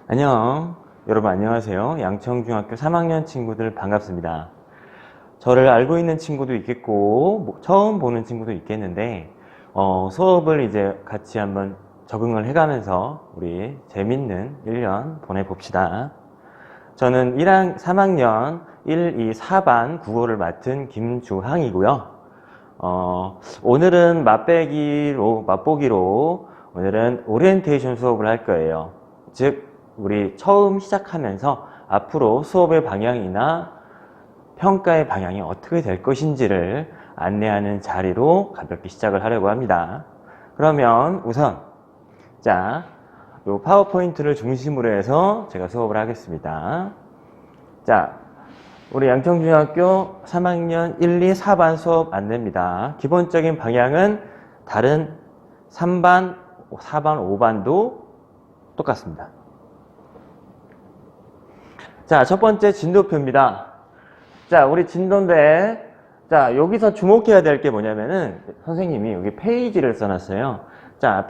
안녕. 여러분 안녕하세요. 양천중학교 3학년 친구들 반갑습니다. 저를 알고 있는 친구도 있겠고 처음 보는 친구도 있겠는데 수업을 이제 같이 한번 적응을 해가면서 우리 재밌는 1년 보내봅시다. 저는 3학년 1, 2, 4반 국어를 맡은 김주항이고요. 오늘은 맛보기로 오늘은 오리엔테이션 수업을 할 거예요. 즉 우리 처음 시작하면서 앞으로 수업의 방향이나 평가의 방향이 어떻게 될 것인지를 안내하는 자리로 가볍게 시작을 하려고 합니다. 그러면 우선 요 파워포인트를 중심으로 해서 제가 수업을 하겠습니다. 우리 양천중학교 3학년 1, 2, 4반 수업 안내입니다. 기본적인 방향은 다른 3반, 4반, 5반도 똑같습니다. 첫 번째 진도표입니다. 우리 진도인데, 여기서 주목해야 될 게 뭐냐면은, 선생님이 여기 페이지를 써놨어요.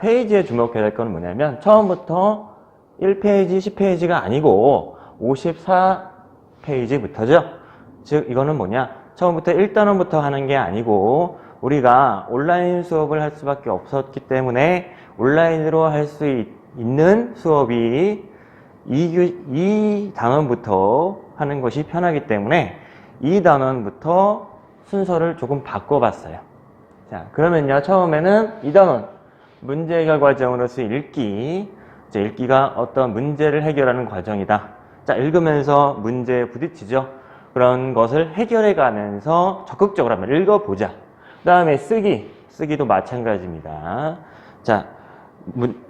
페이지에 주목해야 될 건 뭐냐면, 처음부터 1페이지, 10페이지가 아니고, 54페이지부터죠. 즉, 이거는 뭐냐? 처음부터 1단원부터 하는 게 아니고, 우리가 온라인 수업을 할 수밖에 없었기 때문에, 온라인으로 할 수 있는 수업이 2단원부터 하는 것이 편하기 때문에 2단원부터 순서를 조금 바꿔봤어요. 그러면요, 처음에는 2단원 문제 해결 과정으로서 읽기. 읽기가 어떤 문제를 해결하는 과정이다. 읽으면서 문제에 부딪히죠. 그런 것을 해결해 가면서 적극적으로 한번 읽어보자. 그 다음에 쓰기도 마찬가지입니다.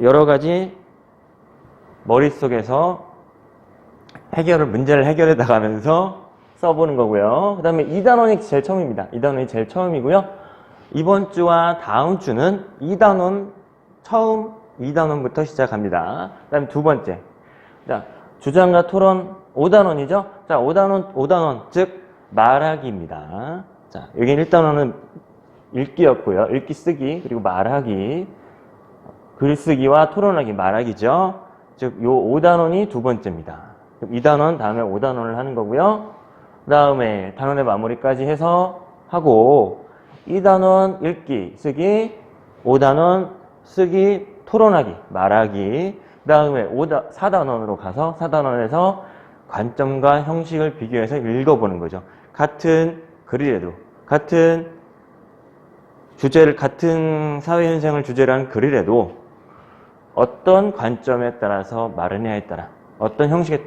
여러 가지 머릿속에서 문제를 해결해 나가면서 써보는 거고요. 그 다음에 2단원이 제일 처음입니다. 2단원이 제일 처음이고요. 이번 주와 다음 주는 2단원부터 시작합니다. 그 다음에 두 번째. 주장과 토론 5단원이죠. 5단원, 즉, 말하기입니다. 여기 1단원은 읽기였고요. 읽기, 쓰기, 그리고 말하기. 글쓰기와 토론하기, 말하기죠. 즉, 요 5단원이 두 번째입니다. 2단원, 다음에 5단원을 하는 거고요. 그 다음에 단원의 마무리까지 해서 하고, 2단원 읽기, 쓰기, 5단원 쓰기, 토론하기, 말하기, 그 다음에 4단원으로 가서 4단원에서 관점과 형식을 비교해서 읽어보는 거죠. 같은 글이라도, 같은 사회현상을 주제로 한 글이라도 어떤 관점에 따라서 말하느냐에 따라, 어떤 형식에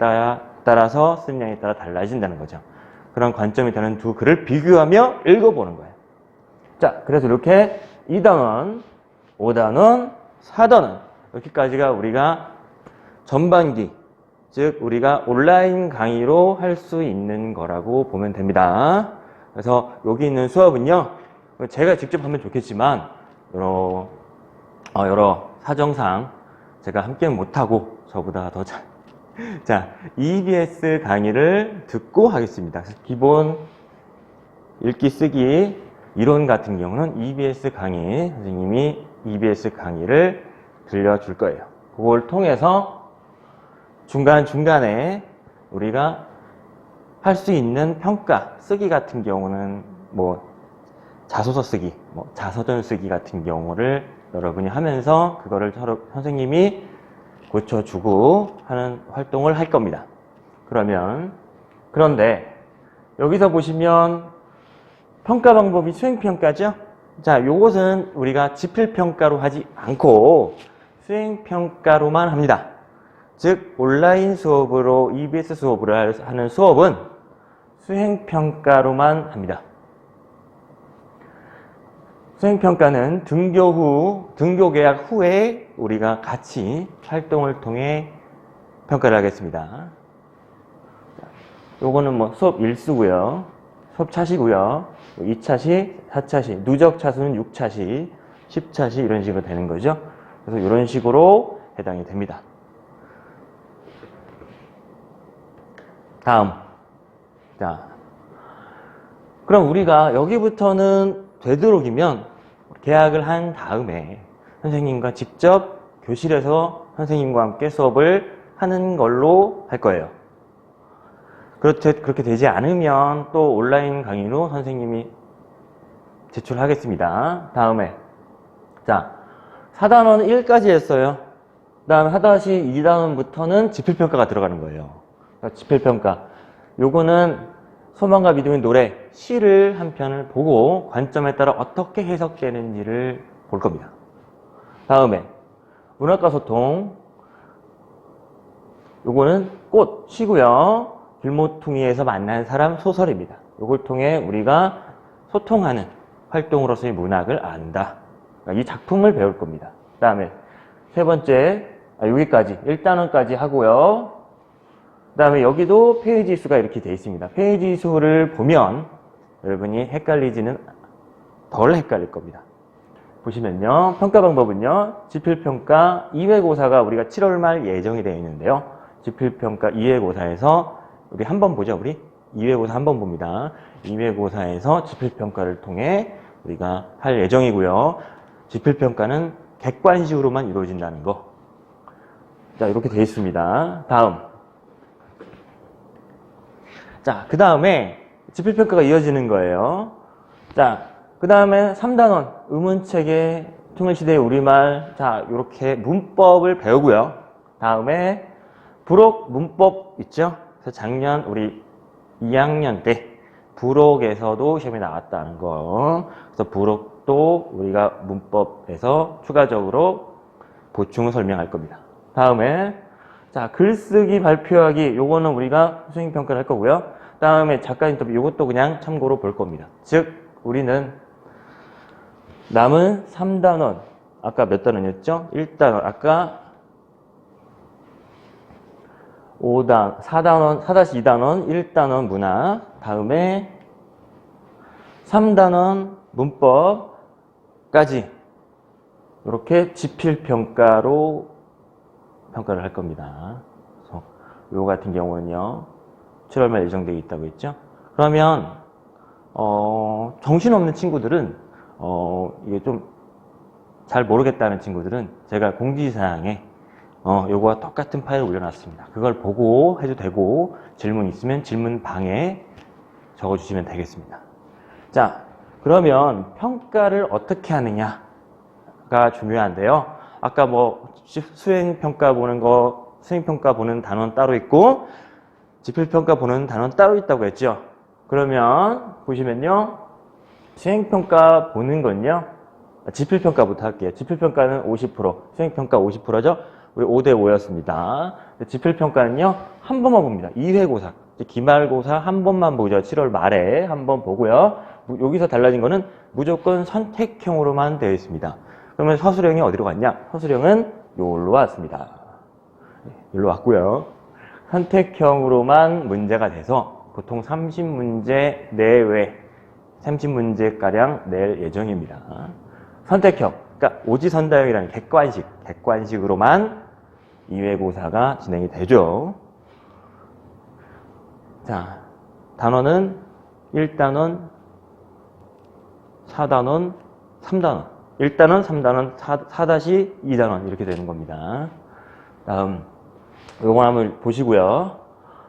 따라서 쓰느냐에 따라 달라진다는 거죠. 그런 관점이 되는 두 글을 비교하며 읽어보는 거예요. 그래서 이렇게 2단원, 5단원, 4단원 이렇게까지가 우리가 전반기, 즉 우리가 온라인 강의로 할 수 있는 거라고 보면 됩니다. 그래서 여기 있는 수업은요, 제가 직접 하면 좋겠지만 여러 사정상 제가 함께 못하고 저보다 더 잘 EBS 강의를 듣고 하겠습니다. 기본 읽기 쓰기 이론 같은 경우는 EBS 강의, 선생님이 EBS 강의를 들려줄 거예요. 그걸 통해서 중간중간에 우리가 할 수 있는 평가, 쓰기 같은 경우는 자소서 쓰기, 자서전 쓰기 같은 경우를 여러분이 하면서 그거를 선생님이 고쳐주고 하는 활동을 할 겁니다. 그런데 여기서 보시면 평가 방법이 수행평가죠? 요것은 우리가 지필평가로 하지 않고 수행평가로만 합니다. 즉 온라인 수업으로 EBS 수업을 하는 수업은 수행평가로만 합니다. 수행평가는 등교 계약 후에 우리가 같이 활동을 통해 평가를 하겠습니다. 요거는 수업 1수고요. 수업 차시고요. 2차시, 4차시, 누적 차수는 6차시, 10차시 이런 식으로 되는 거죠. 그래서 이런 식으로 해당이 됩니다. 다음. 그럼 우리가 여기부터는 되도록이면 계약을 한 다음에 선생님과 직접 교실에서 선생님과 함께 수업을 하는 걸로 할 거예요. 그렇게 되지 않으면 또 온라인 강의로 선생님이 제출하겠습니다. 다음에 자 4단원 1까지 했어요. 그 다음에 하다시 2단원부터는 지필평가가 들어가는 거예요. 지필평가 요거는 소망과 믿음의 노래 시를 한 편을 보고 관점에 따라 어떻게 해석되는지를 볼 겁니다. 다음에 문학과 소통 요거는 꽃, 시고요. 길모퉁이에서 만난 사람 소설입니다. 요걸 통해 우리가 소통하는 활동으로서의 문학을 안다. 이 작품을 배울 겁니다. 그 다음에 세 번째 여기까지 1단원까지 하고요. 그 다음에 여기도 페이지 수가 이렇게 되어 있습니다. 페이지 수를 보면 여러분이 헷갈리지는 덜 헷갈릴 겁니다. 보시면요. 평가 방법은요. 지필평가 2회고사가 우리가 7월 말 예정이 되어 있는데요. 지필평가 2회고사에서 우리 한번 보죠. 우리 2회고사 한번 봅니다. 2회고사에서 지필평가를 통해 우리가 할 예정이고요. 지필평가는 객관식으로만 이루어진다는 거. 자, 이렇게 되어 있습니다. 다음. 자, 그 다음에 지필평가가 이어지는 거예요. 자, 그 다음에 3단원 의문체계 통일시대의 우리말. 자, 이렇게 문법을 배우고요. 다음에 부록 문법 있죠? 그래서 작년 우리 2학년 때 부록에서도 시험에 나왔다는 거. 그래서 부록도 우리가 문법에서 추가적으로 보충을 설명할 겁니다. 다음에 자 글쓰기 발표하기 요거는 우리가 수행평가를 할 거고요. 다음에 작가 인터뷰 요것도 그냥 참고로 볼 겁니다. 즉 우리는 남은 3단원 아까 몇 단원이었죠? 1단원 아까 5단, 4단원, 4-2단원, 1단원 문학, 다음에 3단원 문법까지 이렇게 지필평가로 평가를 할 겁니다. 그래서 요 같은 경우는요, 7월 말 예정되어 있다고 했죠? 그러면, 정신없는 친구들은, 이게 좀 잘 모르겠다는 친구들은 제가 공지사항에 요거와 똑같은 파일을 올려놨습니다. 그걸 보고 해도 되고 질문 있으면 질문 방에 적어주시면 되겠습니다. 자, 그러면 평가를 어떻게 하느냐가 중요한데요. 아까 뭐 수행평가 보는 거, 수행평가 보는 단원 따로 있고 지필평가 보는 단원 따로 있다고 했죠. 그러면 보시면요. 수행평가 보는 건요. 지필평가부터 할게요. 지필평가는 50%, 수행평가 50%죠. 우리 5대5였습니다. 지필평가는요, 한 번만 봅니다. 2회고사. 기말고사 한 번만 보죠. 7월 말에 한 번 보고요. 여기서 달라진 거는 무조건 선택형으로만 되어 있습니다. 그러면 서술형이 어디로 갔냐? 서술형은 여기로 왔습니다. 여기로 왔고요. 선택형으로만 문제가 돼서 보통 30문제 내외, 30문제가량 낼 예정입니다. 선택형. 그러니까 오지선다형이라는 객관식으로만 2회고사가 진행이 되죠. 자, 단원은 1단원, 4단원, 3단원. 1단원, 3단원, 4-2단원 이렇게 되는 겁니다. 다음, 요거 한번 보시고요.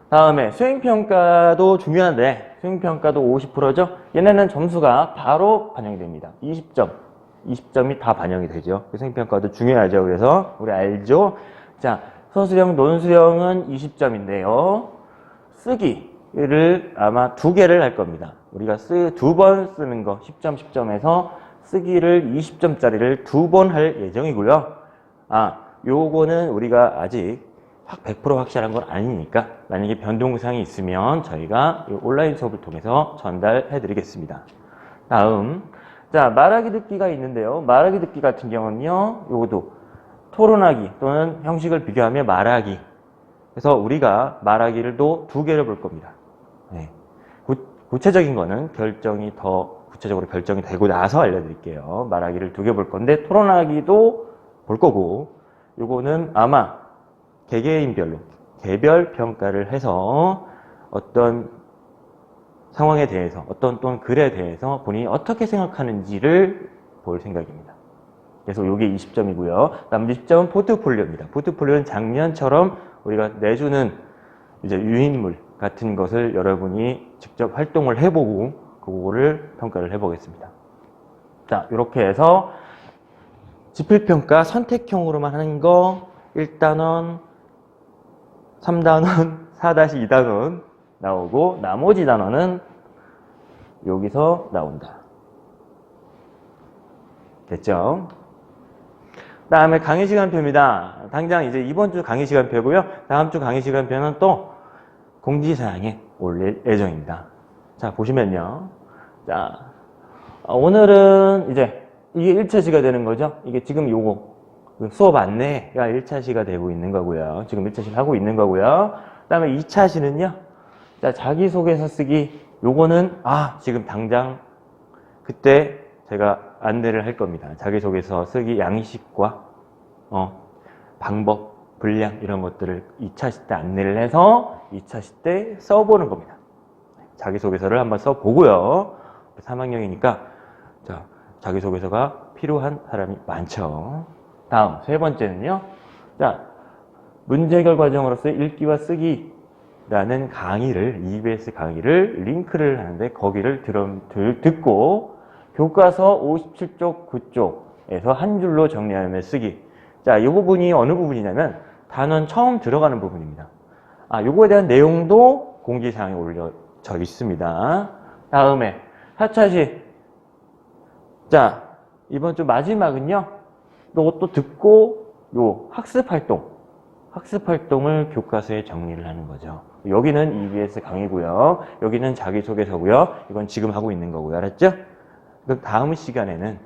다음에 수행평가도 중요한데 수행평가도 50%죠. 얘네는 점수가 바로 반영이 됩니다. 20점이 다 반영이 되죠. 수행평가도 중요하죠. 그래서 우리 알죠? 자, 서술형, 논술형은 20점인데요. 쓰기를 아마 2개를 할 겁니다. 우리가 2번 쓰는 거 10점, 10점에서 쓰기를 20점짜리를 2번 할 예정이고요. 요거는 우리가 아직 100% 확실한 건 아니니까 만약에 변동사항이 있으면 저희가 온라인 수업을 통해서 전달해 드리겠습니다. 다음, 자, 말하기 듣기가 있는데요. 말하기 듣기 같은 경우는요, 요것도 토론하기 또는 형식을 비교하며 말하기. 그래서 우리가 말하기를 또 2개를 볼 겁니다. 네. 구체적인 거는 결정이 더 구체적으로 결정이 되고 나서 알려드릴게요. 말하기를 2개 볼 건데 토론하기도 볼 거고 요거는 아마 개개인별로 개별 평가를 해서 어떤 상황에 대해서 어떤 또는 글에 대해서 본인이 어떻게 생각하는지를 볼 생각입니다. 그래서 요게 20점이고요. 다음 60점은 포트폴리오입니다. 포트폴리오는 작년처럼 우리가 내주는 이제 유인물 같은 것을 여러분이 직접 활동을 해보고 그거를 평가를 해보겠습니다. 자, 이렇게 해서 지필평가 선택형으로만 하는 거 1단원, 3단원, 4-2단원 나오고 나머지 단원은 여기서 나온다. 됐죠? 다음에 강의 시간표입니다. 당장 이제 이번 주 강의 시간표고요. 다음 주 강의 시간표는 또 공지사항에 올릴 예정입니다. 자, 보시면요. 자, 오늘은 이제 이게 1차 시가 되는 거죠. 이게 지금 요거 수업 안내가 1차 시가 되고 있는 거고요. 지금 1차 시를 하고 있는 거고요. 그 다음에 2차 시는요. 자, 자기소개서 쓰기. 요거는 지금 당장 그때 제가 안내를 할 겁니다. 자기소개서 쓰기 양식과 방법, 분량 이런 것들을 2차 시 때 안내를 해서 2차 시 때 써보는 겁니다. 자기소개서를 한번 써보고요. 3학년이니까 자, 자기소개서가 필요한 사람이 많죠. 다음 세 번째는요. 자, 문제해결 과정으로서의 읽기와 쓰기라는 강의를 EBS 강의를 링크를 하는데 거기를 듣고 교과서 57쪽, 9쪽에서 한 줄로 정리하며 쓰기. 자, 이 부분이 어느 부분이냐면 단원 처음 들어가는 부분입니다. 요거에 대한 내용도 공지사항에 올려져 있습니다. 다음에 4차시. 자, 이번 주 마지막은요. 이것도 듣고 요 학습활동을 교과서에 정리를 하는 거죠. 여기는 EBS 강의고요. 여기는 자기소개서고요. 이건 지금 하고 있는 거고요. 알았죠? 그럼 다음 시간에는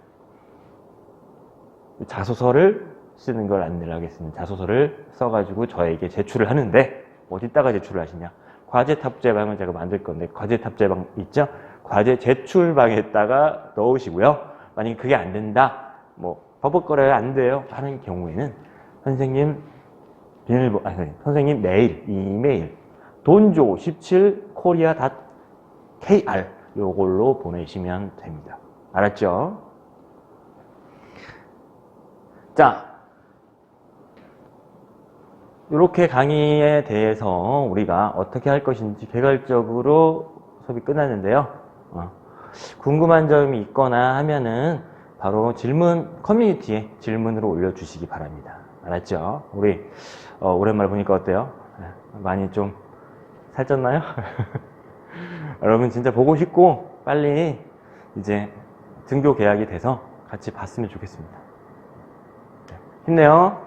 자소서를 쓰는 걸 안내를 하겠습니다. 자소서를 써가지고 저에게 제출을 하는데 어디다가 제출을 하시냐? 과제 탑재방을 제가 만들 건데 과제 탑재방 있죠? 과제 제출방에다가 넣으시고요. 만약에 그게 안 된다, 버벅거려요, 안 돼요 하는 경우에는 선생님 비밀번호, 선생님 메일, 이메일 donjo17korea.kr 요걸로 보내시면 됩니다. 알았죠? 자, 이렇게 강의에 대해서 우리가 어떻게 할 것인지 개괄적으로 수업이 끝났는데요. 궁금한 점이 있거나 하면은 바로 커뮤니티에 질문으로 올려주시기 바랍니다. 알았죠? 우리 오랜만에 보니까 어때요? 많이 좀 살쪘나요? 여러분 진짜 보고 싶고 빨리 이제 등교 계약이 돼서 같이 봤으면 좋겠습니다. 힘내요.